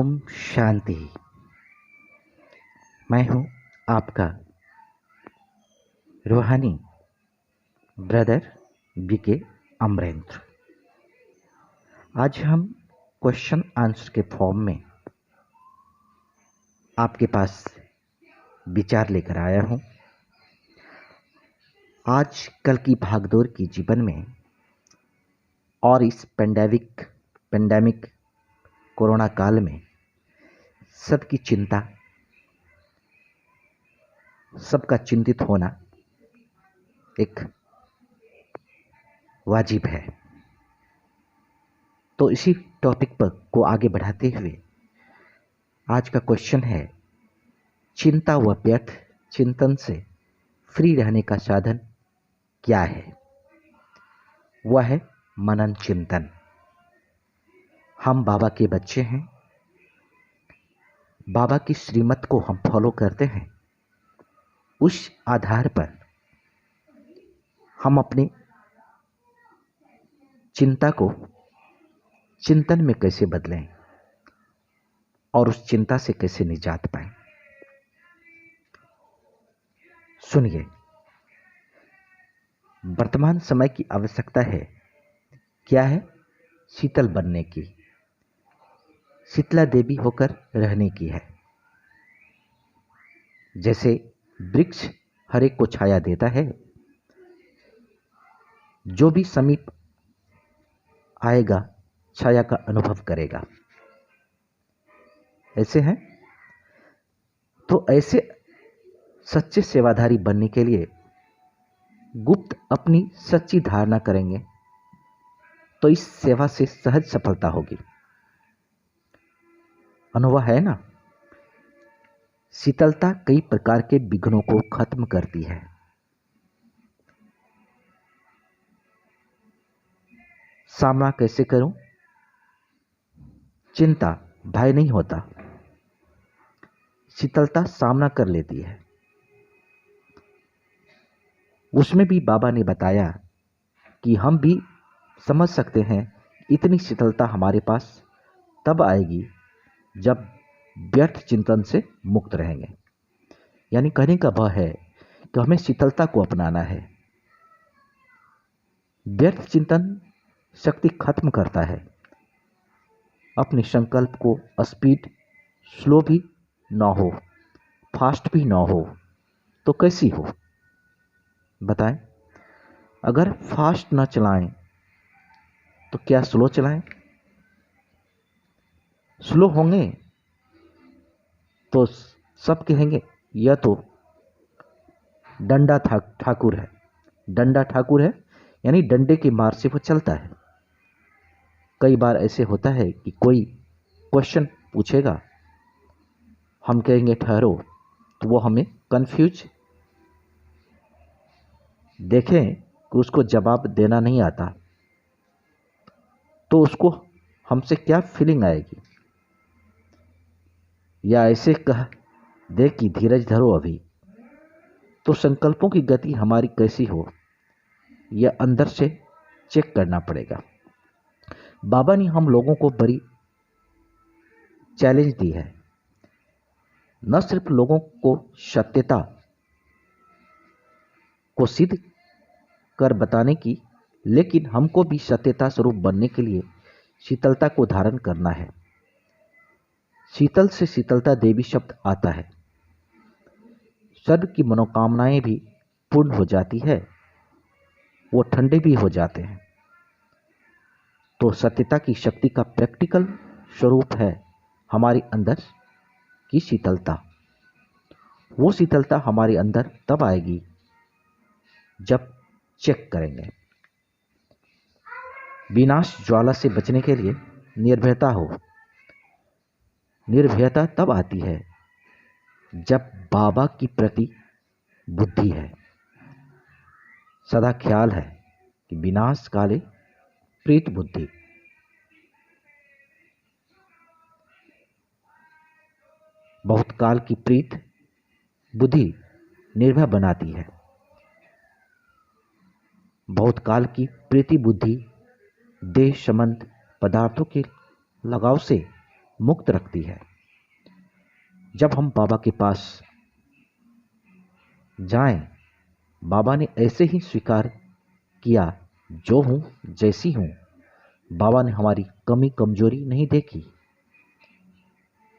ओम शांति। मैं हूं आपका रूहानी ब्रदर बीके अमरेंद्र। आज हम क्वेश्चन आंसर के फॉर्म में आपके पास विचार लेकर आया हूं। आज कल की भागदौड़ की जीवन में और इस पेंडेमिक कोरोना काल में सबकी चिंता, सबका चिंतित होना एक वाजिब है। तो इसी टॉपिक पर को आगे बढ़ाते हुए आज का क्वेश्चन है, चिंता व व्यर्थ चिंतन से फ्री रहने का साधन क्या है? वह है मनन चिंतन। हम बाबा के बच्चे हैं, बाबा की श्रीमत को हम फॉलो करते हैं। उस आधार पर हम अपनी चिंता को चिंतन में कैसे बदलें और उस चिंता से कैसे निजात पाएं। सुनिए, वर्तमान समय की आवश्यकता है क्या है? शीतल बनने की, शीतला देवी होकर रहने की है। जैसे वृक्ष हर एक को छाया देता है, जो भी समीप आएगा छाया का अनुभव करेगा। ऐसे हैं। तो ऐसे सच्चे सेवाधारी बनने के लिए गुप्त अपनी सच्ची धारणा करेंगे तो इस सेवा से सहज सफलता होगी। अनुभव है ना? शीतलता कई प्रकार के विघ्नों को खत्म करती है। सामना कैसे करूं? चिंता भय नहीं होता, शीतलता सामना कर लेती है। उसमें भी बाबा ने बताया कि हम भी समझ सकते हैं इतनी शीतलता हमारे पास तब आएगी जब व्यर्थ चिंतन से मुक्त रहेंगे। यानी कहने का भाव है कि हमें शीतलता को अपनाना है। व्यर्थ चिंतन शक्ति खत्म करता है। अपने संकल्प को स्पीड स्लो भी ना हो, फास्ट भी ना हो, तो कैसी हो बताएं? अगर फास्ट ना चलाएं तो क्या स्लो चलाएं? स्लो होंगे तो सब कहेंगे यह तो ठाकुर है। डंडा ठाकुर है, यानी डंडे की मार से वो चलता है। कई बार ऐसे होता है कि कोई क्वेश्चन पूछेगा, हम कहेंगे ठहरो, तो वो हमें कंफ्यूज देखें कि उसको जवाब देना नहीं आता, तो उसको हमसे क्या फीलिंग आएगी? या ऐसे कह दे कि धीरज धरो अभी, तो संकल्पों की गति हमारी कैसी हो यह अंदर से चेक करना पड़ेगा। बाबा ने हम लोगों को बड़ी चैलेंज दी है, न सिर्फ लोगों को सत्यता को सिद्ध कर बताने की, लेकिन हमको भी सत्यता स्वरूप बनने के लिए शीतलता को धारण करना है। शीतल से शीतलता देवी शब्द आता है। सब की मनोकामनाएं भी पूर्ण हो जाती है, वो ठंडे भी हो जाते हैं। तो सत्यता की शक्ति का प्रैक्टिकल स्वरूप है हमारे अंदर की शीतलता। वो शीतलता हमारे अंदर तब आएगी जब चेक करेंगे। विनाश ज्वाला से बचने के लिए निर्भयता हो। निर्भयता तब आती है जब बाबा की प्रति बुद्धि है। सदा ख्याल है कि विनाश काले प्रीत बुद्धि। बहुत काल की प्रीत बुद्धि निर्भय बनाती है। बहुत काल की प्रीति बुद्धि देह संबंध पदार्थों के लगाव से मुक्त रखती है। जब हम बाबा के पास जाएं, बाबा ने ऐसे ही स्वीकार किया, जो हूं जैसी हूं। बाबा ने हमारी कमी कमजोरी नहीं देखी।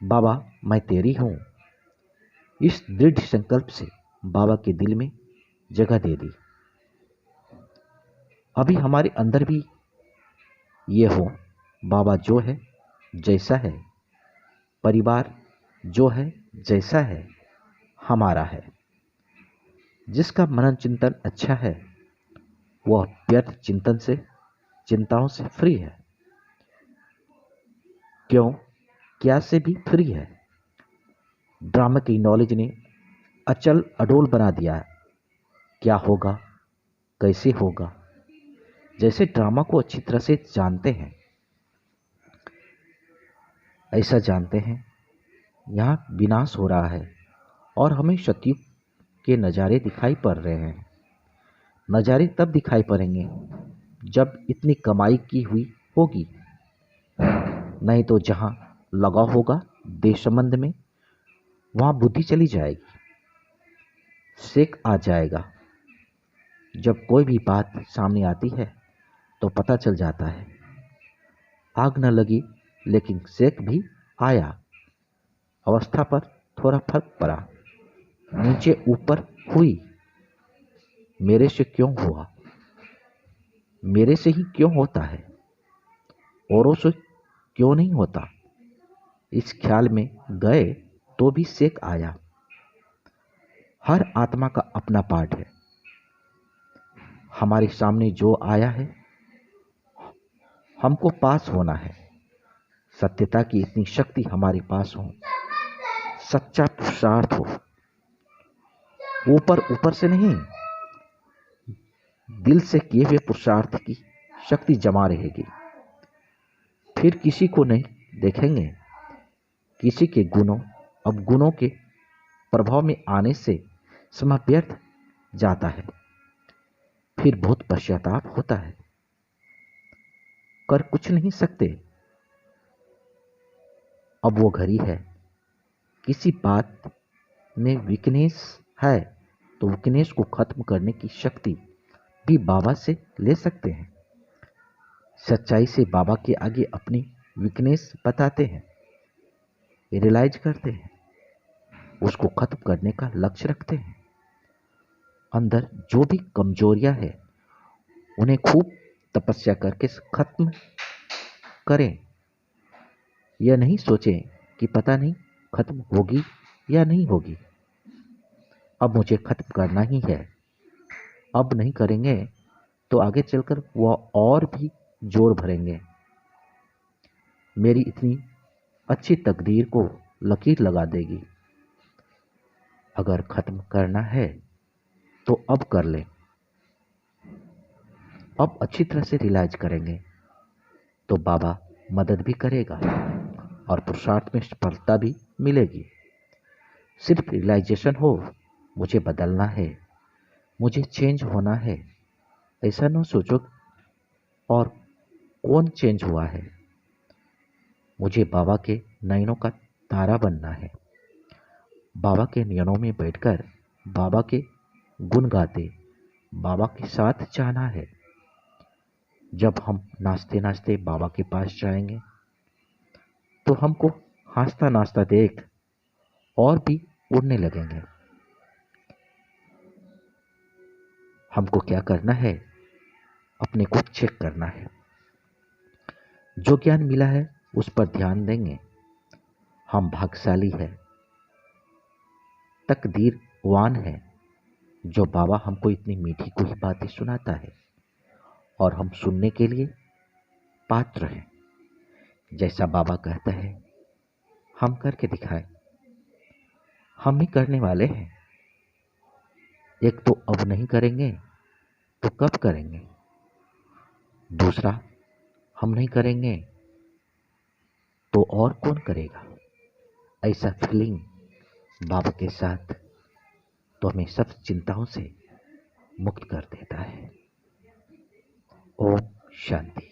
बाबा मैं तेरी हूं, इस दृढ़ संकल्प से बाबा के दिल में जगह दे दी। अभी हमारे अंदर भी ये हो, बाबा जो है जैसा है, परिवार जो है जैसा है, हमारा है। जिसका मनन चिंतन अच्छा है, वह व्यर्थ चिंतन से, चिंताओं से फ्री है। क्यों, क्या से भी फ्री है। ड्रामा की नॉलेज ने अचल अडोल बना दिया है। क्या होगा, कैसे होगा, जैसे ड्रामा को अच्छी तरह से जानते हैं, ऐसा जानते हैं यहाँ विनाश हो रहा है और हमें सतयुग के नज़ारे दिखाई पड़ रहे हैं। नज़ारे तब दिखाई पड़ेंगे जब इतनी कमाई की हुई होगी, नहीं तो जहाँ लगा होगा देश संबंध में, वहाँ बुद्धि चली जाएगी, सेक आ जाएगा। जब कोई भी बात सामने आती है तो पता चल जाता है। आग न लगी लेकिन सेक भी आया। अवस्था पर थोड़ा फर्क पड़ा, नीचे ऊपर हुई। मेरे से क्यों हुआ, मेरे से ही क्यों होता है, औरों से क्यों नहीं होता। इस ख्याल में गए तो भी सेक आया। हर आत्मा का अपना पाठ है। हमारे सामने जो आया है, हमको पास होना है। सत्यता की इतनी शक्ति हमारे पास हो, सच्चा पुरुषार्थ हो, ऊपर ऊपर से नहीं, दिल से किए हुए पुरुषार्थ की शक्ति जमा रहेगी। फिर किसी को नहीं देखेंगे, किसी के गुणों, अब गुणों के प्रभाव में आने से समय व्यर्थ जाता है। फिर बहुत पश्चाताप होता है। कर कुछ नहीं सकते। अब वो घड़ी है, किसी बात में वीकनेस है तो वीकनेस को खत्म करने की शक्ति भी बाबा से ले सकते हैं। सच्चाई से बाबा के आगे अपनी वीकनेस बताते हैं, रियलाइज करते हैं, उसको खत्म करने का लक्ष्य रखते हैं। अंदर जो भी कमजोरियां है उन्हें खूब तपस्या करके खत्म करें। यह नहीं सोचें कि पता नहीं खत्म होगी या नहीं होगी, अब मुझे खत्म करना ही है। अब नहीं करेंगे तो आगे चलकर वह और भी जोर भरेंगे। मेरी इतनी अच्छी तकदीर को लकीर लगा देगी। अगर खत्म करना है तो अब कर ले। अब अच्छी तरह से रियलाइज करेंगे तो बाबा मदद भी करेगा और पुरुषार्थ में सफलता भी मिलेगी। सिर्फ रियलाइजेशन हो, मुझे बदलना है, मुझे चेंज होना है। ऐसा न सोचो और कौन चेंज हुआ है। मुझे बाबा के नयनों का तारा बनना है। बाबा के नयनों में बैठकर बाबा के गुण गाते बाबा के साथ जाना है। जब हम नाचते नाचते बाबा के पास जाएंगे तो हमको हंसता नाचता देख और भी उड़ने लगेंगे। हमको क्या करना है, अपने को चेक करना है। जो ज्ञान मिला है उस पर ध्यान देंगे। हम भाग्यशाली है, तकदीरवान है जो बाबा हमको इतनी मीठी कोई बातें सुनाता है और हम सुनने के लिए पात्र हैं। जैसा बाबा कहता है हम करके दिखाएं। हम ही करने वाले हैं। एक तो अब नहीं करेंगे तो कब करेंगे, दूसरा हम नहीं करेंगे तो और कौन करेगा। ऐसा फीलिंग बाबा के साथ तो हमें सब चिंताओं से मुक्त कर देता है। ओम शांति।